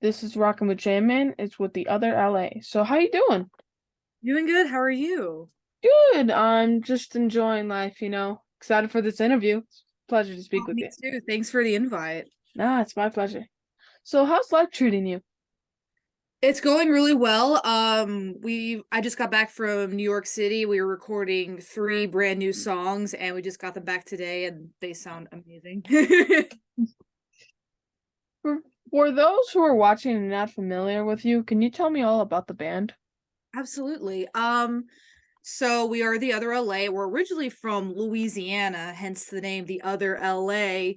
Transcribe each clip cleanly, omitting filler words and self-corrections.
This is Rockin' with J-Man. It's with the other LA. So how you doing? Doing good. How are you? Good. I'm just enjoying life. Excited for this interview. Pleasure to Oh, speak with me you. too. Thanks for the invite. Nah, it's my pleasure. So how's life treating you? It's going really well. I just got back from New York City. We were recording three brand new songs and we just got them back today and they sound amazing. For for those who are watching and not familiar with you, can you tell me all about the band? Absolutely. So we are the other LA. We're originally from Louisiana, hence the name the other LA.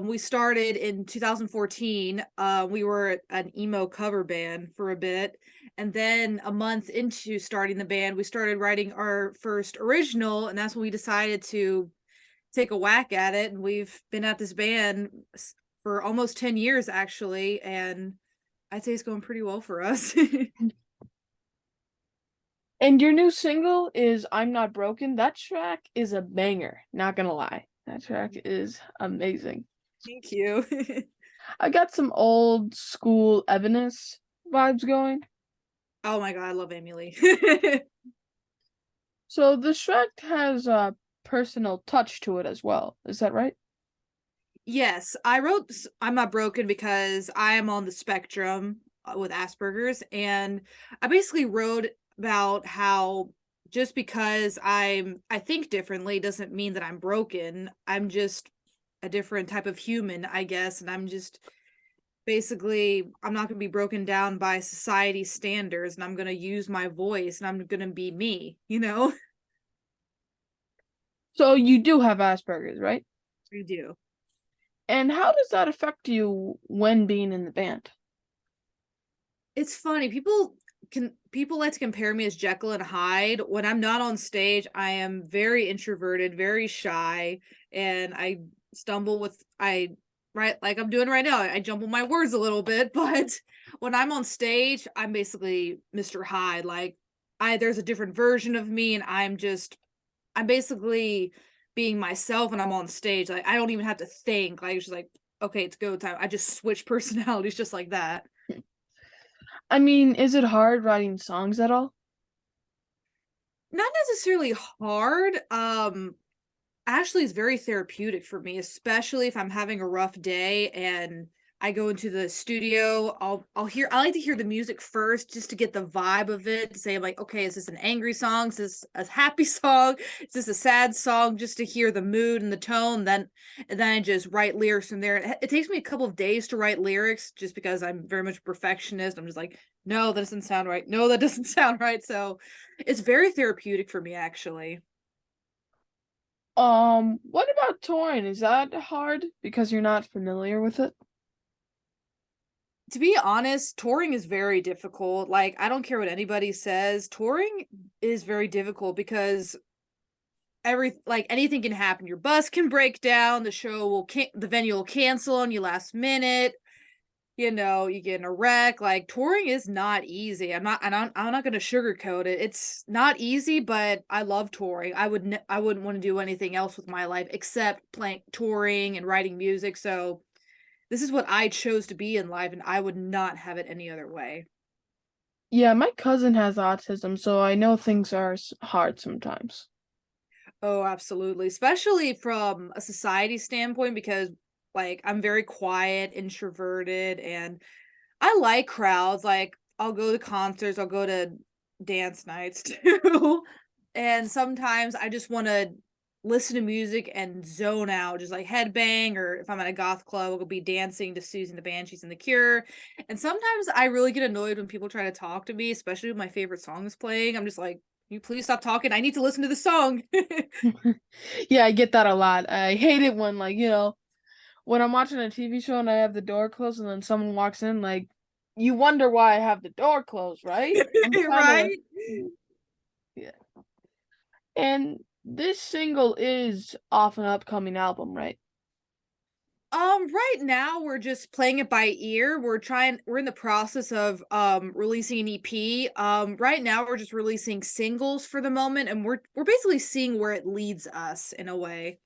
We started in 2014. We were an emo cover band for a bit, and then a month into starting the band, we started writing our first original, and that's when we decided to take a whack at it. And we've been at this band for almost 10 years, actually, and I'd say it's going pretty well for us. And your new single is I'm Not Broken. That track is a banger, not gonna lie. That track is amazing. Thank you. I got some old school Evanescence vibes going. Oh my God, I love Emily. So the track has a personal touch to it as well. Is that right? Yes, I wrote I'm Not Broken because I am on the spectrum with Asperger's, and I basically wrote about how just because I think differently doesn't mean that I'm broken. I'm just a different type of human, I guess, and I'm just basically I'm not going to be broken down by society standards, and I'm going to use my voice and I'm going to be me. So you do have Asperger's, right? I do. And how does that affect you when being in the band? It's funny. People like to compare me as Jekyll and Hyde. When I'm not on stage, I am very introverted, very shy, and I stumble with I right like I'm doing right now. I jumble my words a little bit, but when I'm on stage, I'm basically Mr. Hyde. Like I there's a different version of me and I'm basically being myself and I'm on stage. Like I don't even have to think. Like it's just like, okay, it's go time. I just switch personalities just like that. I mean, is it hard writing songs at all? Not necessarily hard. Actually, it's very therapeutic for me, especially if I'm having a rough day and I go into the studio. I like to hear the music first just to get the vibe of it. To say like, okay, is this an angry song? Is this a happy song? Is this a sad song? Just to hear the mood and the tone. And then I just write lyrics from there. It takes me a couple of days to write lyrics just because I'm very much a perfectionist. I'm just like, no, that doesn't sound right. No, that doesn't sound right. So it's very therapeutic for me, actually. What about touring? Is that hard because you're not familiar with it? To be honest, touring is very difficult. Like, I don't care what anybody says, touring is very difficult because anything can happen. Your bus can break down, the venue will cancel on you last minute. You get in a wreck. Like touring is not easy. I'm not going to sugarcoat it. It's not easy, but I love touring. I wouldn't want to do anything else with my life except playing touring and writing music. So this is what I chose to be in life, and I would not have it any other way. Yeah, my cousin has autism, so I know things are hard sometimes. Oh, absolutely. Especially from a society standpoint, because like I'm very quiet, introverted, and I like crowds. Like I'll go to concerts, I'll go to dance nights too. And sometimes I just want to listen to music and zone out, just like headbang, or if I'm at a goth club, I'll be dancing to Susie and the Banshees and the Cure. And sometimes I really get annoyed when people try to talk to me, especially when my favorite song is playing. I'm just like, "Can you please stop talking? I need to listen to the song." Yeah, I get that a lot. I hate it when when I'm watching a TV show and I have the door closed and then someone walks in, like, you wonder why I have the door closed, right? I'm trying to, Right? yeah. And this single is off an upcoming album, right? Right now we're just playing it by ear. We're in the process of releasing an EP. Right now we're just releasing singles for the moment and we're basically seeing where it leads us in a way.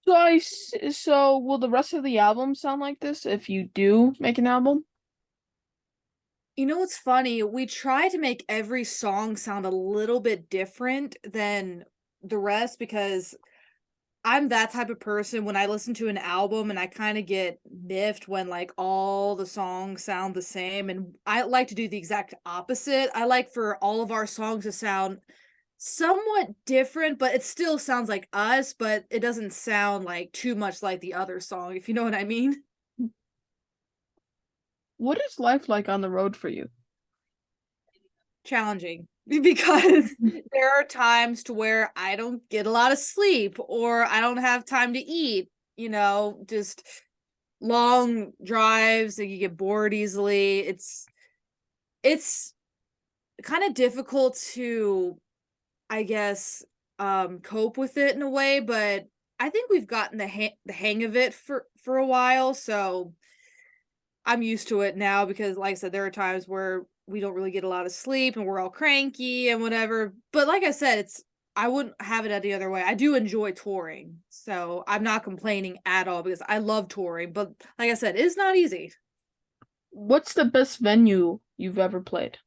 So will the rest of the album sound like this if you do make an album? You know what's funny? We try to make every song sound a little bit different than the rest because I'm that type of person when I listen to an album and I kind of get miffed when like all the songs sound the same. And I like to do the exact opposite. I like for all of our songs to sound somewhat different, but it still sounds like us, but it doesn't sound like too much like the other song, if you know what I mean. What is life like on the road for you? Challenging because there are times to where I don't get a lot of sleep or I don't have time to eat, just long drives and you get bored easily. It's kind of difficult to, I guess, cope with it in a way, but I think we've gotten the hang of it for a while, so I'm used to it now because, like I said, there are times where we don't really get a lot of sleep and we're all cranky and whatever. But like I said, I wouldn't have it any other way. I do enjoy touring, so I'm not complaining at all because I love touring. But like I said, it's not easy. What's the best venue you've ever played?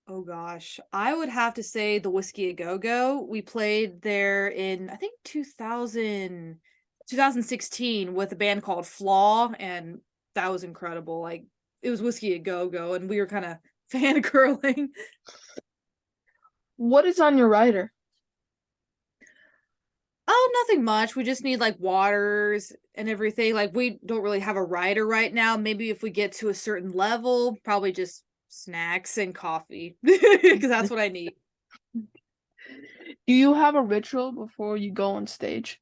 Oh gosh, I would have to say the Whiskey a Go Go. We played there in I think 2016 with a band called Flaw, and that was incredible. Like it was Whiskey a Go Go, and we were kind of fangirling. What is on your rider? Oh, nothing much. We just need like waters and everything. Like we don't really have a rider right now. Maybe if we get to a certain level, probably just snacks and coffee because that's what I need. Do you have a ritual before you go on stage?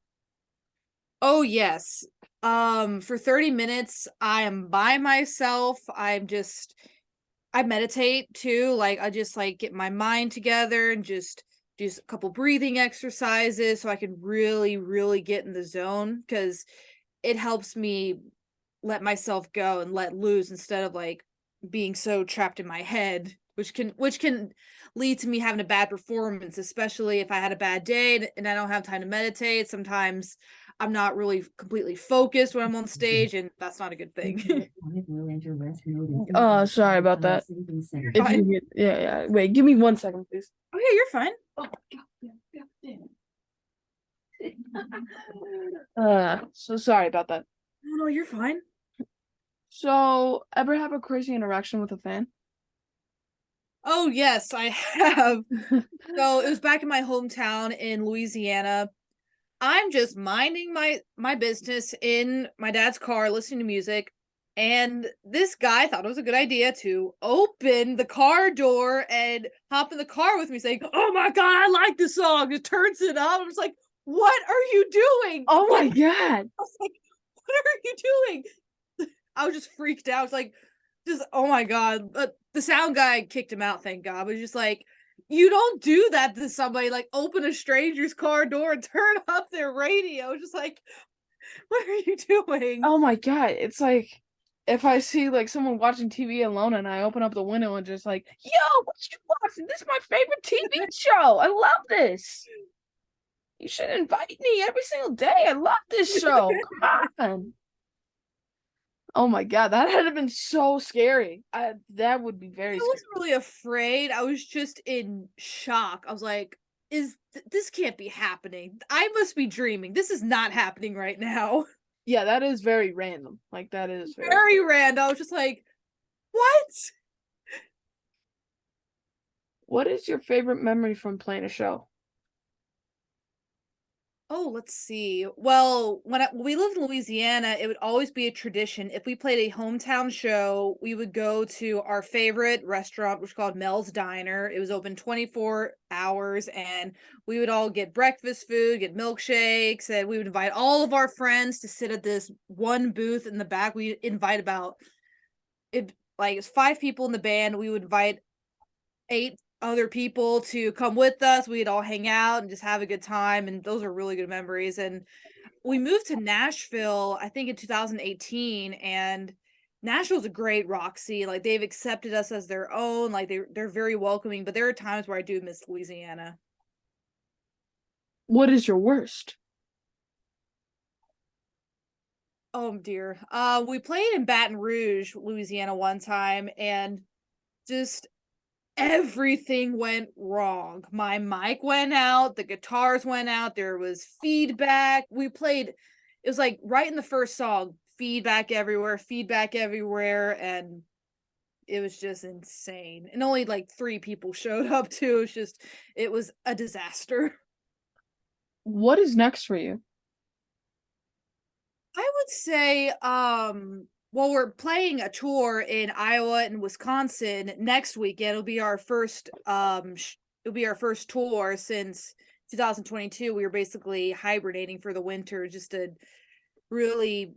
Oh, yes. For 30 minutes, I am by myself. I meditate too. Like I just like get my mind together and just do a couple breathing exercises so I can really, really get in the zone because it helps me let myself go and let loose instead of like being so trapped in my head, which can lead to me having a bad performance, especially if I had a bad day and I don't have time to meditate. Sometimes I'm not really completely focused when I'm on stage, and that's not a good thing. Sorry about that. You're If you fine. get, yeah, yeah. Wait, give me 1 second, please. Oh yeah, you're fine. Oh my God, damn, so sorry about that. No, no, you're fine. So, ever have a crazy interaction with a fan? Oh yes, I have. So it was back in my hometown in Louisiana. I'm just minding my business in my dad's car, listening to music, and this guy thought it was a good idea to open the car door and hop in the car with me, saying, "Oh my god, I like this song." It turns it up. I'm just like, "What are you doing? Oh What?" my God. I was like, "What are you doing?" I was just freaked out. It's like, just oh my god. But the sound guy kicked him out, thank God. But just like, you don't do that to somebody. Like, open a stranger's car door and turn up their radio. Just like, what are you doing? Oh my God. It's like if I see like someone watching TV alone and I open up the window and just like, yo, what you watching? This is my favorite TV show. I love this. You should invite me every single day. I love this show. Come on. Oh my God, that had been so scary. That would be I very scary. wasn't really afraid. I was just in shock. I was like, this can't be happening. I must be dreaming. This is not happening right now. Yeah, that is very random. Like that is very. Very random. I was just like, what? What is your favorite memory from playing a show? Oh, let's see. Well, when we lived in Louisiana, it would always be a tradition. If we played a hometown show, we would go to our favorite restaurant, which is called Mel's Diner. It was open 24 hours, and we would all get breakfast food, get milkshakes, and we would invite all of our friends to sit at this one booth in the back. We invite about it like it's 5 people in the band. We would invite 8 other people to come with us. We'd all hang out and just have a good time, and those are really good memories. And we moved to Nashville, I think in 2018, and Nashville's a great rock scene. Like they've accepted us as their own. Like they're very welcoming. But there are times where I do miss Louisiana. What is your worst? Oh dear. We played in Baton Rouge, Louisiana one time, and just everything went wrong. My mic went out, the guitars went out, there was feedback. It was like right in the first song, feedback everywhere, and it was just insane. And only like 3 people showed up too. It was a disaster. What is next for you? I would say, well, we're playing a tour in Iowa and Wisconsin next week. It'll be our first tour since 2022. We were basically hibernating for the winter just to really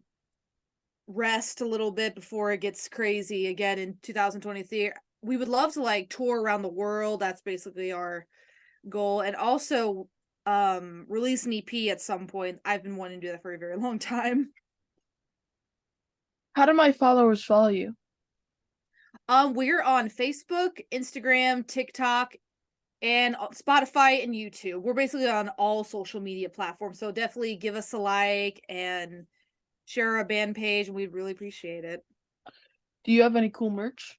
rest a little bit before it gets crazy again in 2023. We would love to like tour around the world. That's basically our goal. And also release an EP at some point. I've been wanting to do that for a very long time. How do my followers follow you? We're on Facebook, Instagram, TikTok, and Spotify and YouTube. We're basically on all social media platforms. So definitely give us a like and share our band page, and we'd really appreciate it. Do you have any cool merch?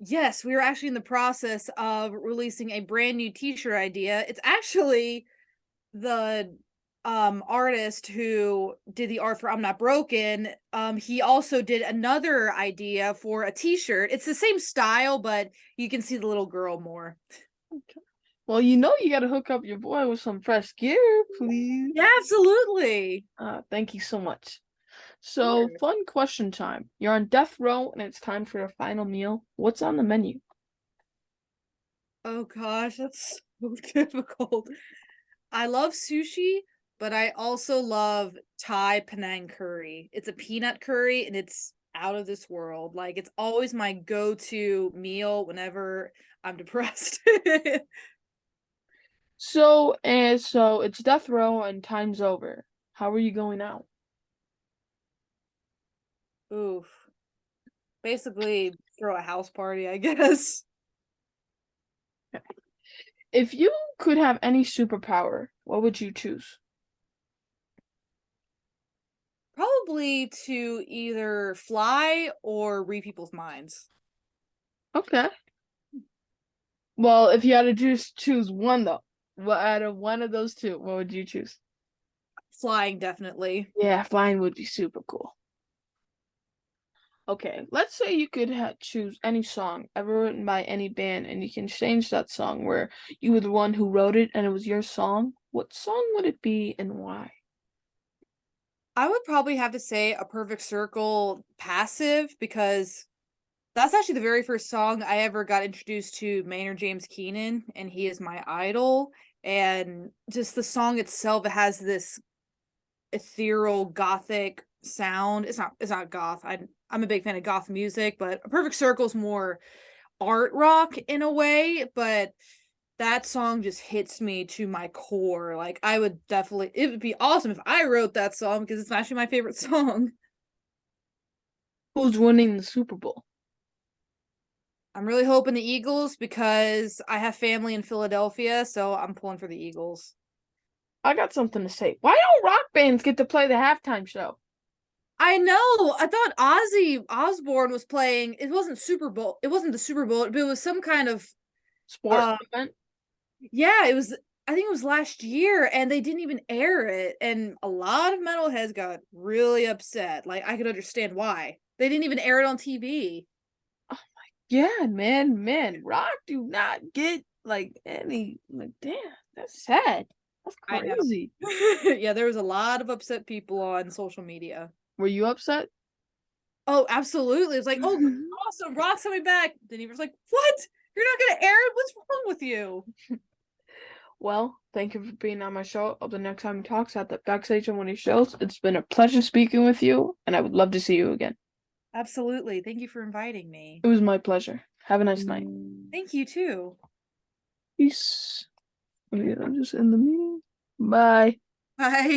Yes, we are actually in the process of releasing a brand new t-shirt idea. It's actually the artist who did the art for I'm Not Broken. He also did another idea for a t-shirt. It's the same style, but you can see the little girl more. Okay. Well, you gotta hook up your boy with some fresh gear, please. Yeah, absolutely. Thank you so much. Of So, course. fun question time. You're on death row and it's time for your final meal. What's on the menu? Oh gosh, that's so difficult. I love sushi, but I also love Thai Penang curry. It's a peanut curry and it's out of this world. Like it's always my go-to meal whenever I'm depressed. So it's death row and time's over. How are you going out? Oof. Basically throw a house party, I guess. If you could have any superpower, what would you choose? Probably to either fly or read people's minds. Okay. Well, if you had to just choose one though, what out of one of those two, what would you choose? Flying, definitely. Yeah, flying would be super cool. Okay, let's say you could choose any song ever written by any band, and you can change that song where you were the one who wrote it and it was your song. What song would it be and why? I would probably have to say A Perfect Circle Passive because that's actually the very first song I ever got introduced to Maynard James Keenan, and he is my idol. And just the song itself, it has this ethereal gothic sound. It's not goth. I'm a big fan of goth music, but A Perfect Circle is more art rock in a way, but that song just hits me to my core. Like it would be awesome if I wrote that song because it's actually my favorite song. Who's winning the Super Bowl? I'm really hoping the Eagles because I have family in Philadelphia, so I'm pulling for the Eagles. I got something to say. Why don't rock bands get to play the halftime show? I know. I thought Ozzy Osbourne was playing. It wasn't Super Bowl. It wasn't the Super Bowl, but it was some kind of Sport uh event? yeah, it was I think it was last year and they didn't even air it and a lot of metalheads got really upset. Like I could understand why. They didn't even air it on TV. Yeah, man, rock do not get like any like damn, that's sad. That's I know. crazy. Yeah, there was a lot of upset people on social media. Were you upset? Oh, absolutely. It's like, "Oh, awesome, Rock's coming back." Then he was like, "What? You're not gonna air it? What's wrong with you?" Well, thank you for being on my show. Of the next time we talk at the backstage on one of your shows. It's been a pleasure speaking with you, and I would love to see you again. Absolutely. Thank you for inviting me. It was my pleasure. Have a nice night. Thank you too. Peace. Okay, I'm just in the meeting. Bye. Bye.